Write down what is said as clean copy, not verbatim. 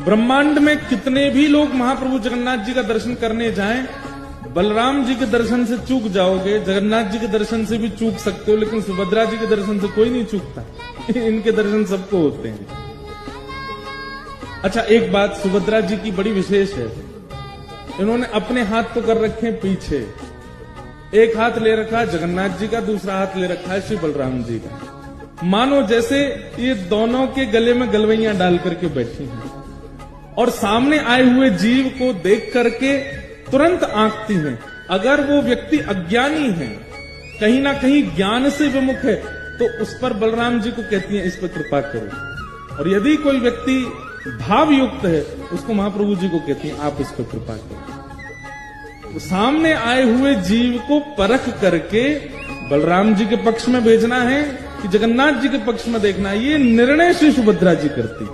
ब्रह्मांड में कितने भी लोग महाप्रभु जगन्नाथ जी का दर्शन करने जाएं, बलराम जी के दर्शन से चूक जाओगे, जगन्नाथ जी के दर्शन से भी चूक सकते हो, लेकिन सुभद्रा जी के दर्शन से कोई नहीं चूकता। इनके दर्शन सबको होते हैं। अच्छा, एक बात सुभद्रा जी की बड़ी विशेष है, इन्होंने अपने हाथ तो कर रखे हैं पीछे, एक हाथ ले रखा है जगन्नाथ जी का, दूसरा हाथ ले रखा है श्री बलराम जी का। मानो जैसे ये दोनों के गले में गलवैयां डाल करके बैठी हैं और सामने आए हुए जीव को देख करके तुरंत आंकती हैं। अगर वो व्यक्ति अज्ञानी है, कहीं ना कहीं ज्ञान से विमुख है, तो उस पर बलराम जी को कहती हैं इस पर कृपा करो, और यदि कोई व्यक्ति भाव युक्त है उसको महाप्रभु जी को कहती हैं आप इस पर कृपा करो। तो सामने आए हुए जीव को परख करके बलराम जी के पक्ष में भेजना है कि जगन्नाथ जी के पक्ष में देखना है, ये निर्णय श्री सुभद्रा जी करती।